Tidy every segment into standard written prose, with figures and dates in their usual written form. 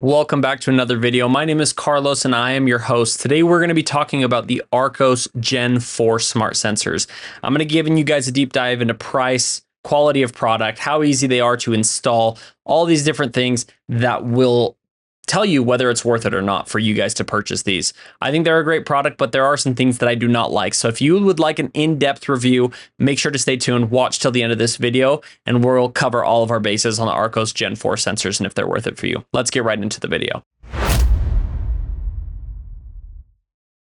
Welcome back to another video. My name is Carlos and I am your host. Today we're going to be talking about the Arccos Gen 4 smart sensors. I'm going to be giving you guys a deep dive into price, quality of product, how easy they are to install, all these different things that will tell you whether it's worth it or not for you guys to purchase these. I think they're a great product, but there are some things that I do not like. So if you would like an in-depth review, make sure to stay tuned, watch till the end of this video, and we'll cover all of our bases on the Arccos Gen 4 sensors and if they're worth it for you. Let's get right into the video.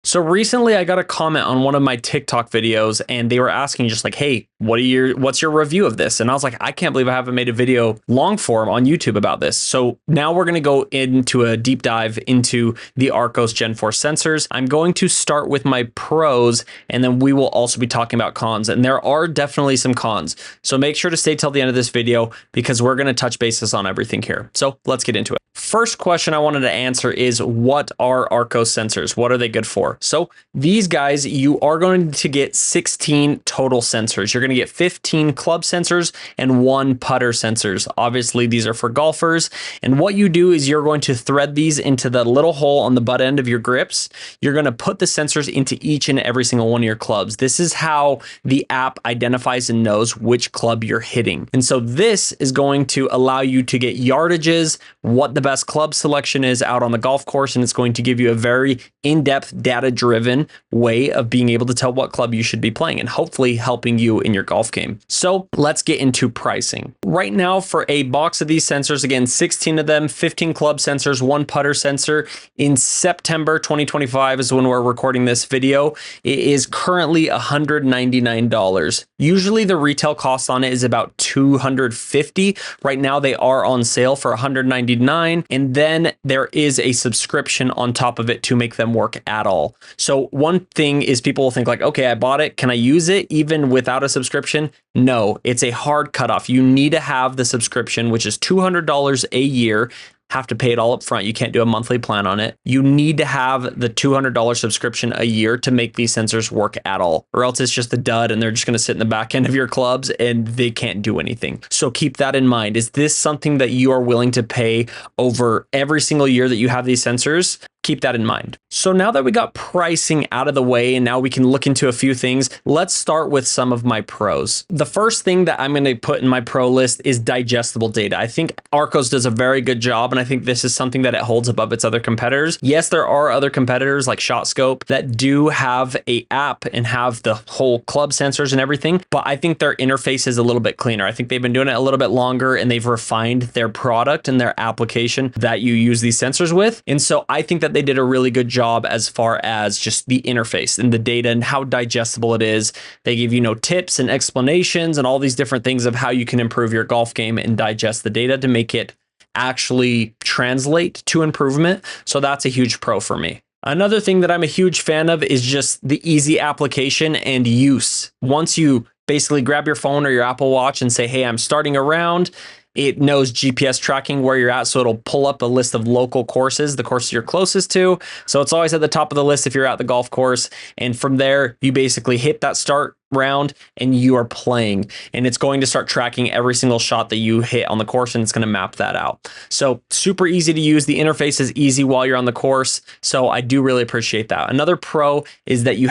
So recently I got a comment on one of my TikTok videos and they were asking just like, hey, what's your review of this? And I was like, I can't believe I haven't made a video long form on YouTube about this. So now we're going to go into a deep dive into the Arccos Gen 4 sensors. I'm going to start with my pros and then we will also be talking about cons. And there are definitely some cons. So make sure to stay till the end of this video because we're going to touch bases on everything here. So let's get into it. First question I wanted to answer is, what are Arccos sensors? What are they good for? So these guys, you are going to get 16 total sensors. You're going to get 15 club sensors and 1 putter sensors. Obviously, these are for golfers. And what you do is you're going to thread these into the little hole on the butt end of your grips. You're going to put the sensors into each and every single one of your clubs. This is how the app identifies and knows which club you're hitting. And so this is going to allow you to get yardages, what the best club selection is out on the golf course, and it's going to give you a very in-depth, data-driven way of being able to tell what club you should be playing and hopefully helping you in your golf game. So let's get into pricing. Right now for a box of these sensors, again, 16 of them, 15 club sensors, 1 putter sensor. In September 2025 is when we're recording this video. It is currently $199. Usually the retail cost on it is about $250. Right now they are on sale for $199. And then there is a subscription on top of it to make them work at all. So one thing is people will think like, okay, I bought it. Can I use it even without a subscription? No, it's a hard cutoff. You need to have the subscription, which is $200 a year. Have to pay it all up front. You can't do a monthly plan on it. You need to have the $200 subscription a year to make these sensors work at all, or else it's just a dud and they're just going to sit in the back end of your clubs and they can't do anything. So keep that in mind. Is this something that you are willing to pay over every single year that you have these sensors? Keep that in mind. So now that we got pricing out of the way and now we can look into a few things, let's start with some of my pros. The first thing that I'm going to put in my pro list is digestible data. I think Arccos does a very good job, and I think this is something that it holds above its other competitors. Yes, there are other competitors like ShotScope that do have a app and have the whole club sensors and everything, but I think their interface is a little bit cleaner. I think they've been doing it a little bit longer and they've refined their product and their application that you use these sensors with. And so I think that they did a really good job as far as just the interface and the data and how digestible it is. They give you tips and explanations and all these different things of how you can improve your golf game and digest the data to make it actually translate to improvement. So that's a huge pro for me. Another thing that I'm a huge fan of is just the easy application and use. Once you basically grab your phone or your Apple Watch and say, hey, I'm starting a round, it knows GPS tracking where you're at, so it'll pull up a list of local courses, the courses you're closest to. So it's always at the top of the list if you're at the golf course. And from there, you basically hit that start round and you are playing. And it's going to start tracking every single shot that you hit on the course, and it's going to map that out. So super easy to use. The interface is easy while you're on the course. So I do really appreciate that. Another pro is that you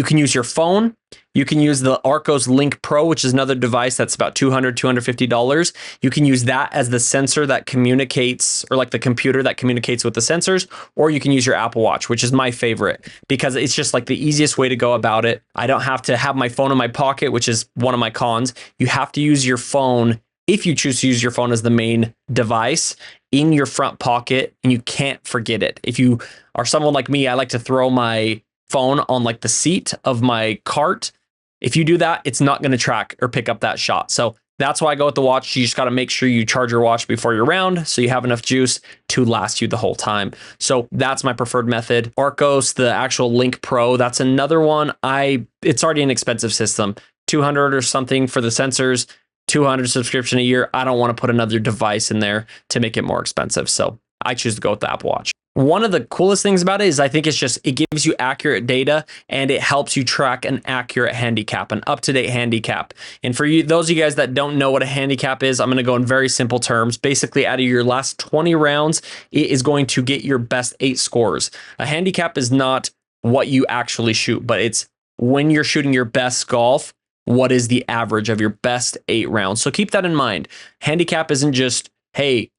can use your phone. You can use the Arccos Link Pro, which is another device that's about $200, $250. You can use that as the sensor that communicates, or like the computer that communicates with the sensors, or you can use your Apple Watch, which is my favorite because it's just like the easiest way to go about it. I don't have to have my phone in my pocket, which is one of my cons. You have to use your phone, if you choose to use your phone as the main device, in your front pocket, and you can't forget it. If you are someone like me, I like to throw my phone on like the seat of my cart. If you do that, it's not going to track or pick up that shot. So that's why I go with the watch. You just got to make sure you charge your watch before your round so you have enough juice to last you the whole time. So that's my preferred method. Arccos, the actual Link Pro, that's another one. It's already an expensive system. $200 or something for the sensors, $200 subscription a year. I don't want to put another device in there to make it more expensive. So I choose to go with the Apple Watch. One of the coolest things about it is I think it gives you accurate data and it helps you track an accurate handicap, an up-to-date handicap. And for you, those of you guys that don't know what a handicap is, I'm going to go in very simple terms. Basically, out of your last 20 rounds, it is going to get your best 8 scores. A handicap is not what you actually shoot, but it's when you're shooting your best golf, what is the average of your best 8 rounds. So keep that in mind. Handicap isn't just, hey,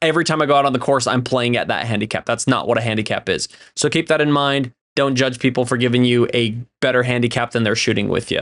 every time I go out on the course, I'm playing at that handicap. That's not what a handicap is. So keep that in mind. Don't judge people for giving you a better handicap than they're shooting with you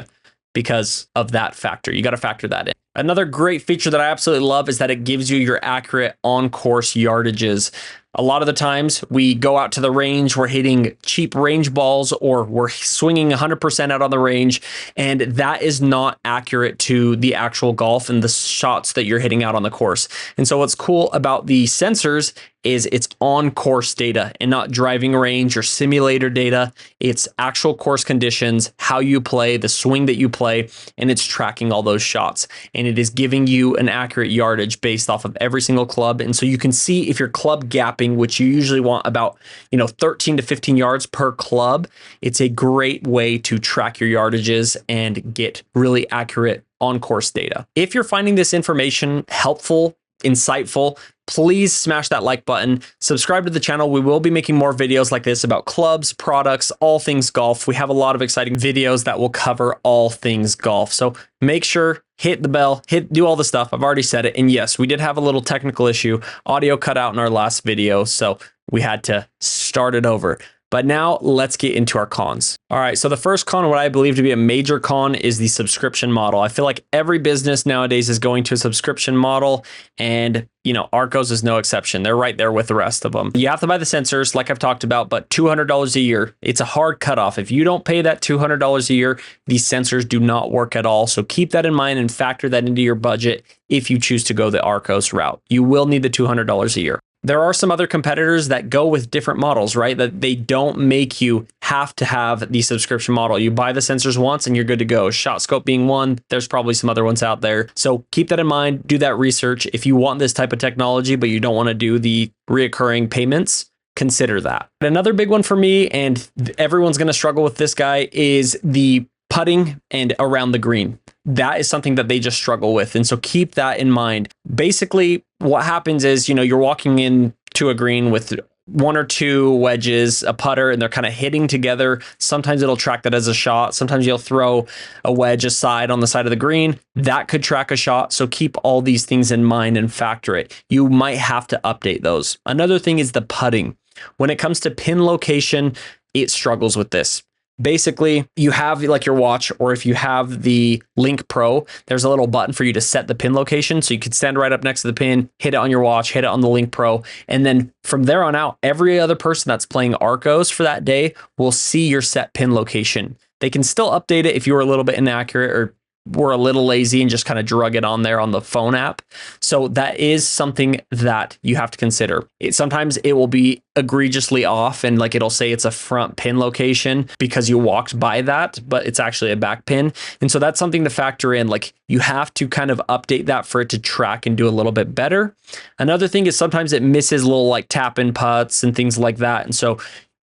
because of that factor. You got to factor that in. Another great feature that I absolutely love is that it gives you your accurate on-course yardages. A lot of the times we go out to the range, we're hitting cheap range balls or we're swinging 100% out on the range, and that is not accurate to the actual golf and the shots that you're hitting out on the course. And so what's cool about the sensors is it's on-course data and not driving range or simulator data. It's actual course conditions, how you play, the swing that you play, and it's tracking all those shots. And it is giving you an accurate yardage based off of every single club. And so you can see if your club gapping, which you usually want about 13 to 15 yards per club, it's a great way to track your yardages and get really accurate on-course data. If you're finding this information helpful, insightful, please smash that like button. Subscribe to the channel. We will be making more videos like this about clubs, products, all things golf. We have a lot of exciting videos that will cover all things golf. So make sure, hit the bell, do all the stuff. I've already said it. And yes, we did have a little technical issue. Audio cut out in our last video, so we had to start it over. But now let's get into our cons. All right, so the first con, what I believe to be a major con, is the subscription model. I feel like every business nowadays is going to a subscription model, and Arccos is no exception. They're right there with the rest of them. You have to buy the sensors, like I've talked about, but $200 a year, it's a hard cutoff. If you don't pay that $200 a year, these sensors do not work at all. So keep that in mind and factor that into your budget if you choose to go the Arccos route. You will need the $200 a year. There are some other competitors that go with different models, right? That they don't make you have to have the subscription model. You buy the sensors once and you're good to go. ShotScope being one, there's probably some other ones out there. So keep that in mind, do that research. If you want this type of technology, but you don't want to do the reoccurring payments, consider that. Another big one for me, and everyone's going to struggle with this guy, is the putting and around the green. That is something that they just struggle with. And so keep that in mind. Basically, what happens is, you're walking into a green with 1 or 2 wedges, a putter, and they're kind of hitting together. Sometimes it'll track that as a shot. Sometimes you'll throw a wedge aside on the side of the green. That could track a shot. So keep all these things in mind and factor it. You might have to update those. Another thing is the putting. When it comes to pin location, it struggles with this. Basically, you have like your watch, or if you have the Link Pro, there's a little button for you to set the pin location. So you can stand right up next to the pin, hit it on your watch, hit it on the Link Pro. And then from there on out, every other person that's playing Arccos for that day will see your set pin location. They can still update it if you were a little bit inaccurate or were a little lazy and just kind of drug it on there on the phone app. So that is something that you have to consider. Sometimes it will be egregiously off and like it'll say it's a front pin location because you walked by that, but it's actually a back pin. And so that's something to factor in. Like you have to kind of update that for it to track and do a little bit better. Another thing is sometimes it misses little like tap in putts and things like that. And so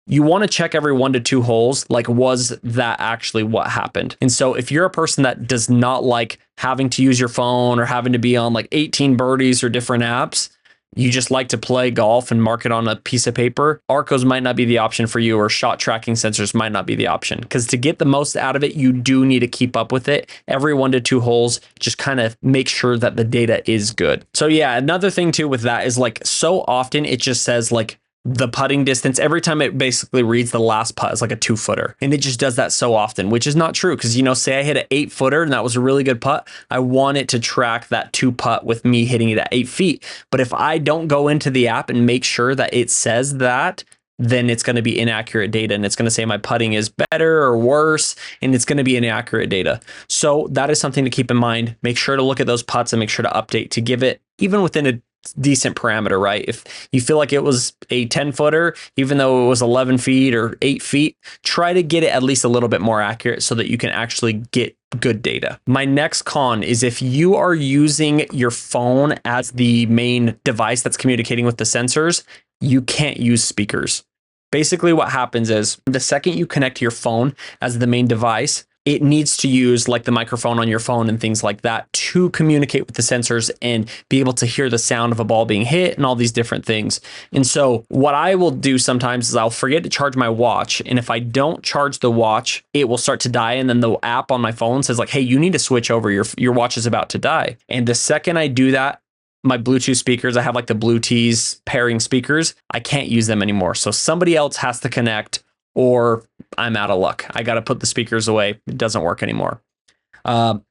you want to check every 1 to 2 holes, like was that actually what happened? And so if you're a person that does not like having to use your phone or having to be on like 18 birdies or different apps, you just like to play golf and mark it on a piece of paper, Arccos might not be the option for you, or shot tracking sensors might not be the option. Because to get the most out of it, you do need to keep up with it. Every 1 to 2 holes, just kind of make sure that the data is good. So yeah, another thing too with that is like so often it just says like the putting distance. Every time it basically reads the last putt is like a 2-footer. And it just does that so often, which is not true. Because, say I hit an 8-footer and that was a really good putt. I want it to track that 2 putt with me hitting it at 8 feet. But if I don't go into the app and make sure that it says that, then it's going to be inaccurate data and it's going to say my putting is better or worse, and it's going to be inaccurate data. So that is something to keep in mind. Make sure to look at those putts and make sure to update to give it, even within a decent parameter, right? If you feel like it was a 10 footer, even though it was 11 feet or 8 feet, try to get it at least a little bit more accurate so that you can actually get good data. My next con is if you are using your phone as the main device that's communicating with the sensors, you can't use speakers. Basically, what happens is the second you connect your phone as the main device, it needs to use like the microphone on your phone and things like that to communicate with the sensors and be able to hear the sound of a ball being hit and all these different things. And so what I will do sometimes is I'll forget to charge my watch. And if I don't charge the watch, it will start to die. And then the app on my phone says like, hey, you need to switch over. Your watch is about to die. And the second I do that, my Bluetooth speakers, I have like the Bluetooth pairing speakers, I can't use them anymore. So somebody else has to connect or I'm out of luck. I got to put the speakers away. It doesn't work anymore.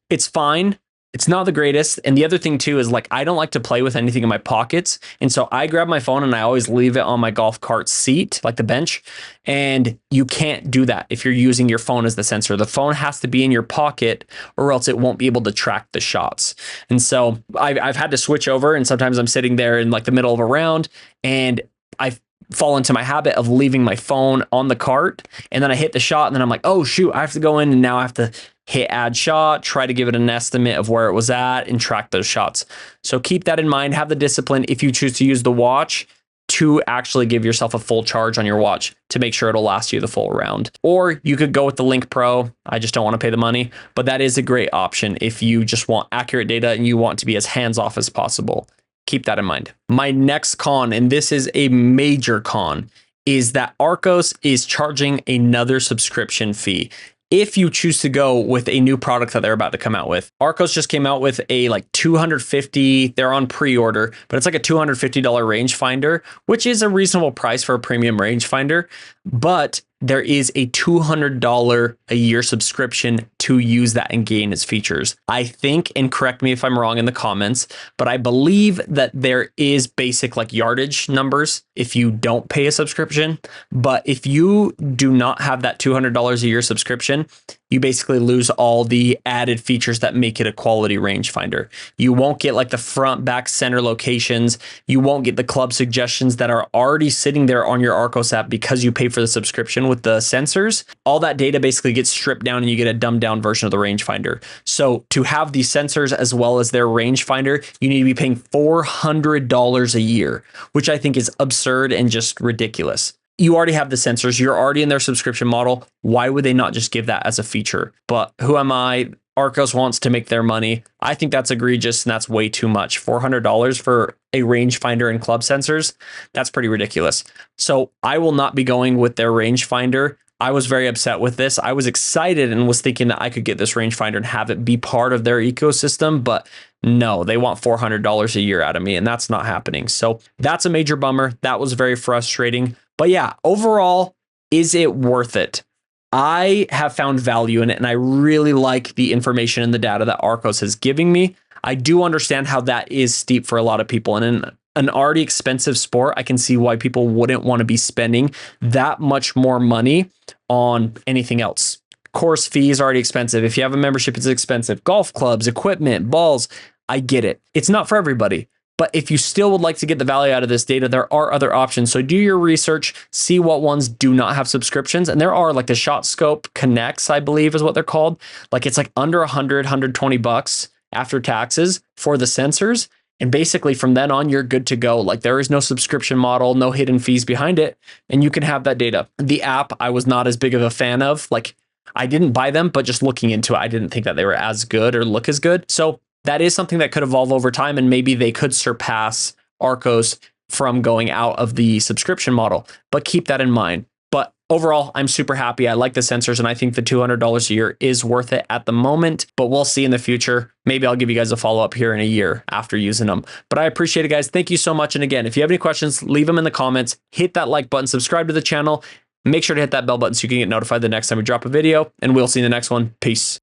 It's fine. It's not the greatest. And the other thing too is like, I don't like to play with anything in my pockets. And so I grab my phone and I always leave it on my golf cart seat, like the bench. And you can't do that if you're using your phone as the sensor. The phone has to be in your pocket or else it won't be able to track the shots. And so I've had to switch over, and sometimes I'm sitting there in like the middle of a round and I fall into my habit of leaving my phone on the cart, and then I hit the shot and then I'm like, oh shoot, I have to go in and now I have to hit add shot, try to give it an estimate of where it was at and track those shots. So keep that in mind. Have the discipline if you choose to use the watch to actually give yourself a full charge on your watch to make sure it'll last you the full round. Or you could go with the Link Pro. I just don't want to pay the money, but that is a great option if you just want accurate data and you want to be as hands-off as possible. Keep that in mind. My next con, and this is a major con, is that Arccos is charging another subscription fee if you choose to go with a new product that they're about to come out with. Arccos just came out with a like $250, they're on pre-order, but it's like a $250 rangefinder, which is a reasonable price for a premium rangefinder, but there is a $200 a year subscription to use that and gain its features. I think, and correct me if I'm wrong in the comments, but I believe that there is basic like yardage numbers if you don't pay a subscription. But if you do not have that $200 a year subscription, you basically lose all the added features that make it a quality rangefinder. You won't get like the front, back, center locations. You won't get the club suggestions that are already sitting there on your Arccos app because you pay for the subscription with the sensors. All that data basically gets stripped down and you get a dumbed down version of the rangefinder. So to have these sensors as well as their rangefinder, you need to be paying $400 a year, which I think is absurd and just ridiculous. You already have the sensors. You're already in their subscription model. Why would they not just give that as a feature? But who am I? Arccos wants to make their money. I think that's egregious and that's way too much. $400 for a rangefinder and club sensors, that's pretty ridiculous. So I will not be going with their rangefinder. I was very upset with this. I was excited and was thinking that I could get this rangefinder and have it be part of their ecosystem, but no, they want $400 a year out of me, and that's not happening. So that's a major bummer. That was very frustrating. But yeah, overall, is it worth it? I have found value in it, and I really like the information and the data that Arccos is giving me. I do understand how that is steep for a lot of people. And in an already expensive sport, I can see why people wouldn't want to be spending that much more money on anything else. Course fees are already expensive. If you have a membership, it's expensive. Golf clubs, equipment, balls, I get it. It's not for everybody. But if you still would like to get the value out of this data, there are other options. So do your research, see what ones do not have subscriptions. And there are like the Shot Scope Connects, I believe is what they're called. Like it's like under 100, $120 after taxes for the sensors. And basically from then on, you're good to go. Like there is no subscription model, no hidden fees behind it, and you can have that data. The app, I was not as big of a fan of. Like I didn't buy them, but just looking into it, I didn't think that they were as good or look as good. So that is something that could evolve over time, and maybe they could surpass Arccos from going out of the subscription model, but keep that in mind. But overall, I'm super happy. I like the sensors, and I think the $200 a year is worth it at the moment, but we'll see in the future. Maybe I'll give you guys a follow-up here in a year after using them. But I appreciate it, guys. Thank you so much. And again, if you have any questions, leave them in the comments. Hit that like button, subscribe to the channel. Make sure to hit that bell button so you can get notified the next time we drop a video, and we'll see you in the next one. Peace.